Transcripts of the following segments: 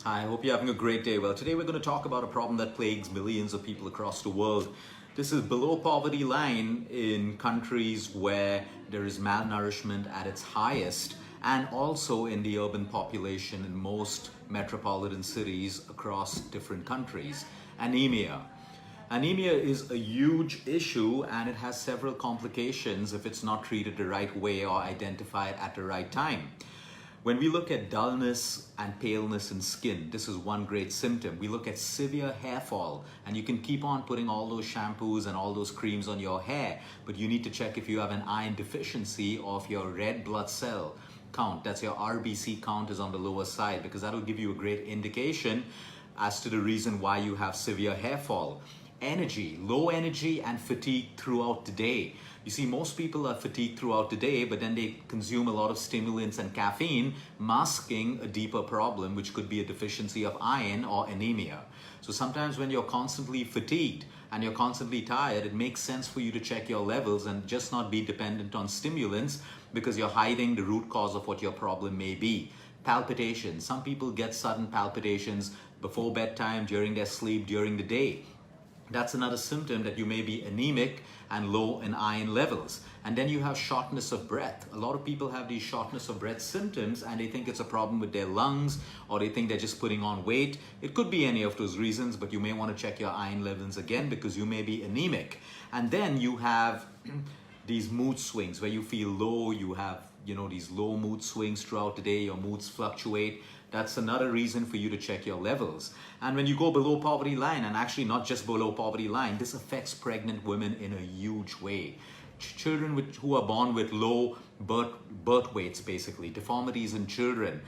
Hi, I hope you're having a great day. Well, today we're going to talk about a problem that plagues millions of people across the world. This is below poverty line in countries where there is malnourishment at its highest, and also in the urban population in most metropolitan cities across different countries. Anemia. Anemia is a huge issue and it has several complications if it's not treated the right way or identified at the right time. When we look at dullness and paleness in skin, this is one great symptom. We look at severe hair fall, and you can keep on putting all those shampoos and all those creams on your hair, but you need to check if you have an iron deficiency or if your red blood cell count, that's your RBC count, is on the lower side, because that'll give you a great indication as to the reason why you have severe hair fall. Energy, low energy and fatigue throughout the day. You see, most people are fatigued throughout the day, but then they consume a lot of stimulants and caffeine, masking a deeper problem, which could be a deficiency of iron or anemia. So sometimes when you're constantly fatigued and you're constantly tired, it makes sense for you to check your levels and just not be dependent on stimulants, because you're hiding the root cause of what your problem may be. Palpitations. Some people get sudden palpitations before bedtime, during their sleep, during the day. That's another symptom that you may be anemic and low in iron levels. And then you have shortness of breath. A lot of people have these shortness of breath symptoms and they think it's a problem with their lungs, or they think they're just putting on weight. It could be any of those reasons, but you may want to check your iron levels again because you may be anemic. And then you have these mood swings where you feel low, you have these low mood swings throughout the day, your moods fluctuate. That's another reason for you to check your levels. And when you go below poverty line, and actually not just below poverty line, this affects pregnant women in a huge way. Children who are born with low birth weights, basically, deformities in children,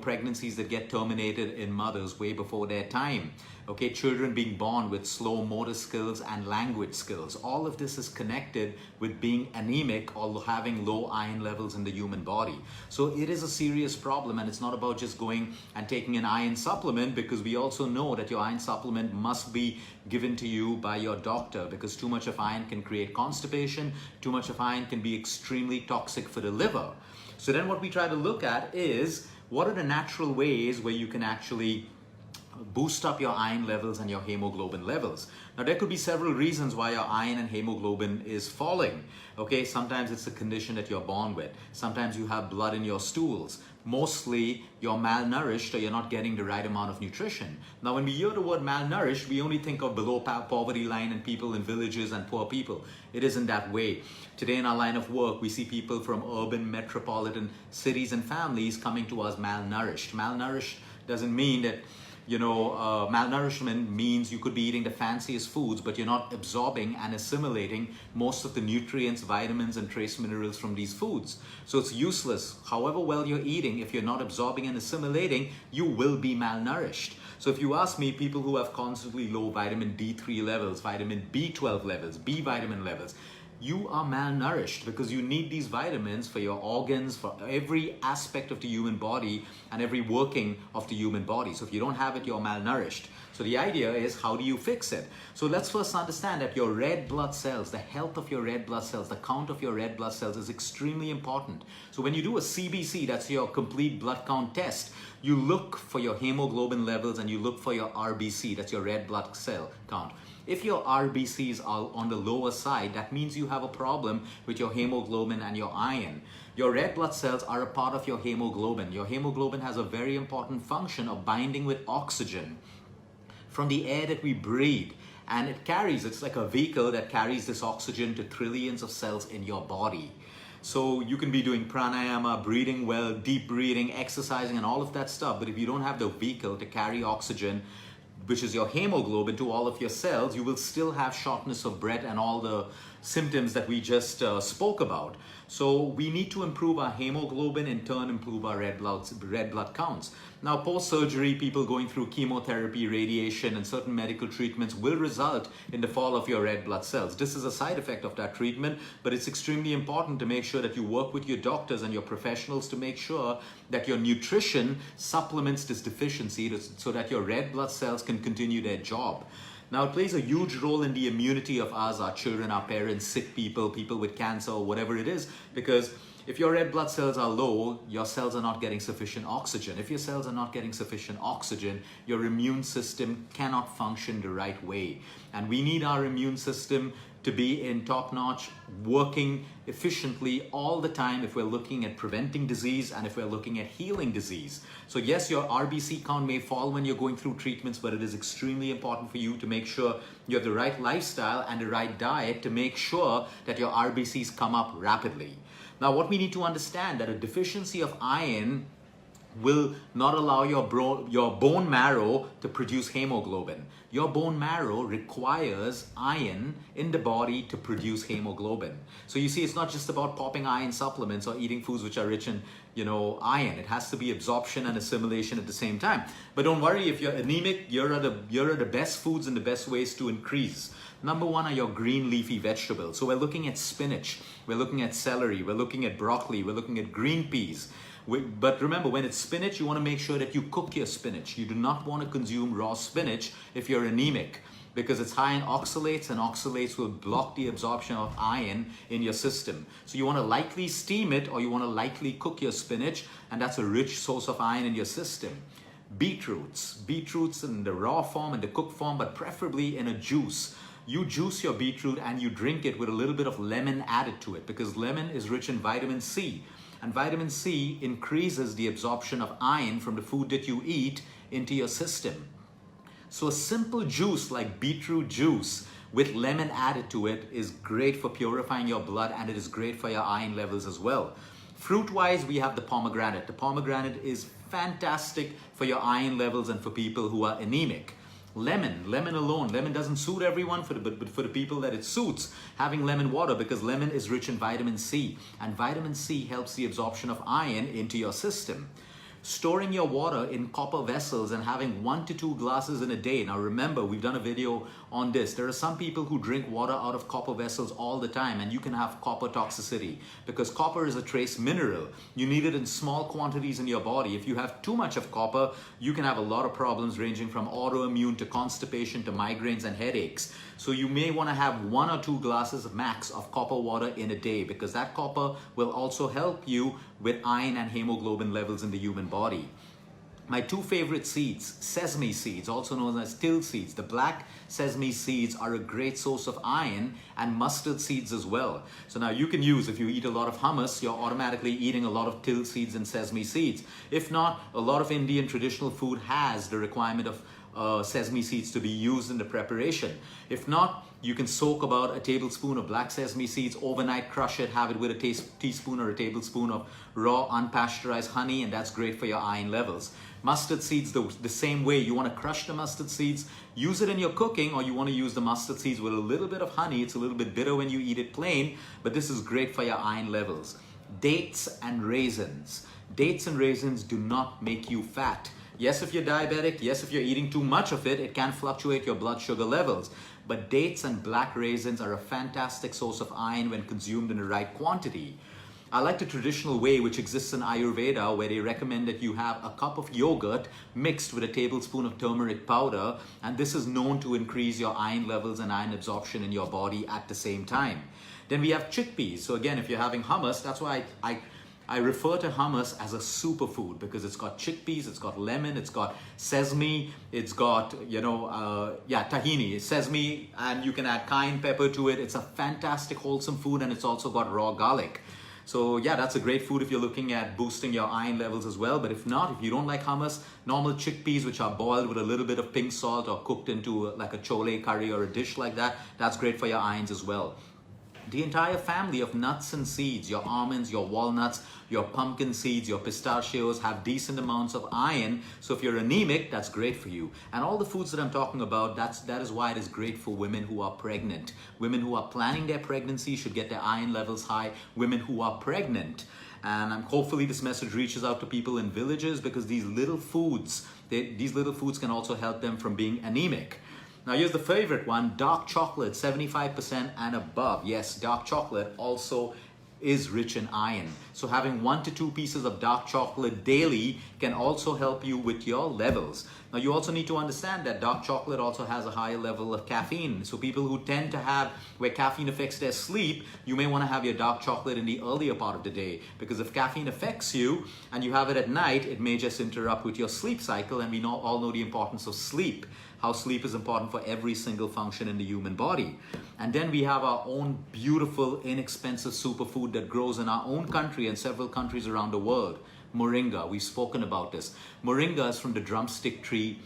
pregnancies that get terminated in mothers way before their time. Okay, children being born with slow motor skills and language skills. All of this is connected with being anemic or having low iron levels in the human body. So it is a serious problem, and it's not about just going and taking an iron supplement, because we also know that your iron supplement must be given to you by your doctor, because too much of iron can create constipation, too much of iron can be extremely toxic for the liver. So then what we try to look at is, what are the natural ways where you can actually boost up your iron levels and your hemoglobin levels. Now, there could be several reasons why your iron and hemoglobin is falling. Okay, sometimes it's a condition that you're born with. Sometimes you have blood in your stools. Mostly you're malnourished, or you're not getting the right amount of nutrition. Now, when we hear the word malnourished, we only think of below poverty line and people in villages and poor people. It isn't that way. Today in our line of work, we see people from urban metropolitan cities and families coming to us malnourished. Malnourished doesn't mean that malnourishment means you could be eating the fanciest foods, but you're not absorbing and assimilating most of the nutrients, vitamins, and trace minerals from these foods. So it's useless. However well you're eating, if you're not absorbing and assimilating, you will be malnourished. So if you ask me, people who have constantly low vitamin D3 levels, vitamin B12 levels, B vitamin levels, you are malnourished, because you need these vitamins for your organs, for every aspect of the human body and every working of the human body. So if you don't have it, you're malnourished. So the idea is, how do you fix it? So let's first understand that your red blood cells, the health of your red blood cells, the count of your red blood cells is extremely important. So when you do a CBC, that's your complete blood count test, you look for your hemoglobin levels and you look for your RBC, that's your red blood cell count. If your RBCs are on the lower side, that means you have a problem with your hemoglobin and your iron. Your red blood cells are a part of your hemoglobin. Your hemoglobin has a very important function of binding with oxygen from the air that we breathe. And it's like a vehicle that carries this oxygen to trillions of cells in your body. So you can be doing pranayama, breathing well, deep breathing, exercising, and all of that stuff. But if you don't have the vehicle to carry oxygen, which is your hemoglobin, to all of your cells, you will still have shortness of breath and all the symptoms that we just spoke about. So we need to improve our hemoglobin, in turn improve our red blood counts. Now, post-surgery, people going through chemotherapy, radiation, and certain medical treatments will result in the fall of your red blood cells. This is a side effect of that treatment, but it's extremely important to make sure that you work with your doctors and your professionals to make sure that your nutrition supplements this deficiency so that your red blood cells can continue their job. Now, it plays a huge role in the immunity of us, our children, our parents, sick people, people with cancer, or whatever it is, because If your red blood cells are low, your cells are not getting sufficient oxygen. If your cells are not getting sufficient oxygen, your immune system cannot function the right way. And we need our immune system to be in top-notch, working efficiently all the time if we're looking at preventing disease and if we're looking at healing disease. So yes, your RBC count may fall when you're going through treatments, but it is extremely important for you to make sure you have the right lifestyle and the right diet to make sure that your RBCs come up rapidly. Now, what we need to understand that a deficiency of iron will not allow your bone marrow to produce hemoglobin. Your bone marrow requires iron in the body to produce hemoglobin. So you see, it's not just about popping iron supplements or eating foods which are rich in, iron. It has to be absorption and assimilation at the same time. But don't worry, if you're anemic, here are the best foods and the best ways to increase. Number one are your green leafy vegetables. So we're looking at spinach, we're looking at celery, we're looking at broccoli, we're looking at green peas. But remember, when it's spinach, you want to make sure that you cook your spinach. You do not want to consume raw spinach if you're anemic, because it's high in oxalates, and oxalates will block the absorption of iron in your system. So you want to lightly steam it, or you want to lightly cook your spinach, and that's a rich source of iron in your system. Beetroots in the raw form and the cooked form, but preferably in a juice. You juice your beetroot and you drink it with a little bit of lemon added to it, because lemon is rich in vitamin C. And vitamin C increases the absorption of iron from the food that you eat into your system. So a simple juice like beetroot juice with lemon added to it is great for purifying your blood, and it is great for your iron levels as well. Fruit-wise, we have the pomegranate. The pomegranate is fantastic for your iron levels and for people who are anemic. Lemon alone. Lemon doesn't suit everyone, but for the people that it suits, having lemon water, because lemon is rich in vitamin C, and vitamin C helps the absorption of iron into your system. Storing your water in copper vessels and having 1 to 2 glasses in a day. Now remember, we've done a video on this. There are some people who drink water out of copper vessels all the time, and you can have copper toxicity because copper is a trace mineral. You need it in small quantities in your body. If you have too much of copper, you can have a lot of problems ranging from autoimmune to constipation to migraines and headaches. So you may want to have 1 or 2 glasses max of copper water in a day, because that copper will also help you with iron and hemoglobin levels in the human body. My 2 favorite seeds, sesame seeds, also known as till seeds. The black sesame seeds are a great source of iron, and mustard seeds as well. So now you can use, if you eat a lot of hummus, you're automatically eating a lot of till seeds and sesame seeds. If not, a lot of Indian traditional food has the requirement of sesame seeds to be used in the preparation. If not, you can soak about a tablespoon of black sesame seeds overnight, crush it, have it with a teaspoon or a tablespoon of raw unpasteurized honey, and that's great for your iron levels. Mustard seeds, the same way. You want to crush the mustard seeds, use it in your cooking, or you want to use the mustard seeds with a little bit of honey. It's a little bit bitter when you eat it plain, but this is great for your iron levels. Dates and raisins. Dates and raisins do not make you fat. Yes, if you're diabetic, yes, if you're eating too much of it, it can fluctuate your blood sugar levels. But dates and black raisins are a fantastic source of iron when consumed in the right quantity. I like the traditional way which exists in Ayurveda, where they recommend that you have a cup of yogurt mixed with a tablespoon of turmeric powder, and this is known to increase your iron levels and iron absorption in your body at the same time. Then we have chickpeas. So again, if you're having hummus, that's why I refer to hummus as a superfood, because it's got chickpeas, it's got lemon, it's got sesame, it's got, tahini, sesame, and you can add cayenne pepper to it. It's a fantastic wholesome food, and it's also got raw garlic. So yeah, that's a great food if you're looking at boosting your iron levels as well. But if not, if you don't like hummus, normal chickpeas, which are boiled with a little bit of pink salt or cooked into like a chole curry or a dish like that, that's great for your irons as well. The entire family of nuts and seeds, your almonds, your walnuts, your pumpkin seeds, your pistachios have decent amounts of iron. So if you're anemic, that's great for you. And all the foods that I'm talking about, that is why it is great for women who are pregnant. Women who are planning their pregnancy should get their iron levels high. Women who are pregnant. And hopefully this message reaches out to people in villages, because these little foods can also help them from being anemic. Now here's the favorite one, dark chocolate, 75% and above. Yes, dark chocolate also is rich in iron. So having 1 to 2 pieces of dark chocolate daily can also help you with your levels. Now you also need to understand that dark chocolate also has a higher level of caffeine. So people who tend to have, where caffeine affects their sleep, you may want to have your dark chocolate in the earlier part of the day, because if caffeine affects you and you have it at night, it may just interrupt with your sleep cycle, and we all know the importance of sleep, how sleep is important for every single function in the human body. And then we have our own beautiful, inexpensive superfood that grows in our own country and several countries around the world. Moringa, we've spoken about this. Moringa is from the drumstick tree.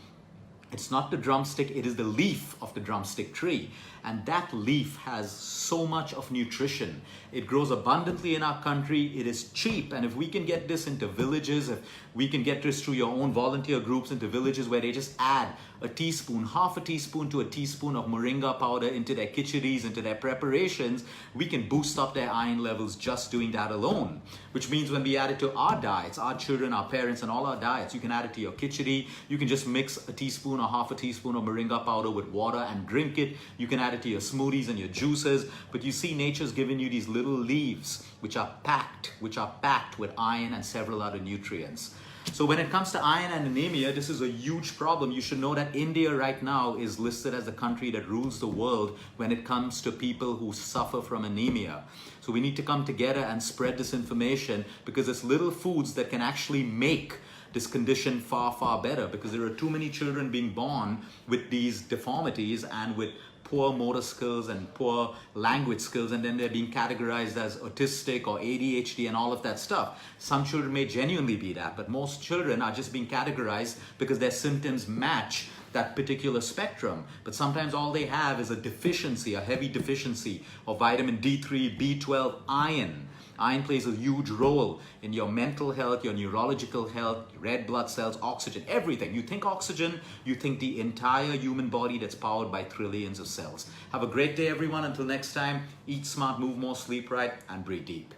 It's not the drumstick, it is the leaf of the drumstick tree. And that leaf has so much of nutrition. It grows abundantly in our country. It is cheap. And if we can get this into villages, if we can get this through your own volunteer groups into villages where they just add a teaspoon, half a teaspoon to a teaspoon of moringa powder into their kitcheries, into their preparations, we can boost up their iron levels just doing that alone. Which means when we add it to our diets, our children, our parents, and all our diets, you can add it to your kitchery. You can just mix a teaspoon or half a teaspoon of moringa powder with water and drink it. You can add it to your smoothies and your juices. But you see, nature's given you these little leaves which are packed with iron and several other nutrients. So when it comes to iron and anemia, this is a huge problem. You should know that India right now is listed as the country that rules the world when it comes to people who suffer from anemia. So we need to come together and spread this information, because it's little foods that can actually make this condition far, far better, because there are too many children being born with these deformities and with poor motor skills and poor language skills, and then they're being categorized as autistic or ADHD and all of that stuff. Some children may genuinely be that, but most children are just being categorized because their symptoms match that particular spectrum. But sometimes all they have is a deficiency, a heavy deficiency of vitamin D3, B12, iron. Iron plays a huge role in your mental health, your neurological health, red blood cells, oxygen, everything. You think oxygen, you think the entire human body that's powered by trillions of cells. Have a great day, everyone. Until next time, eat smart, move more, sleep right, and breathe deep.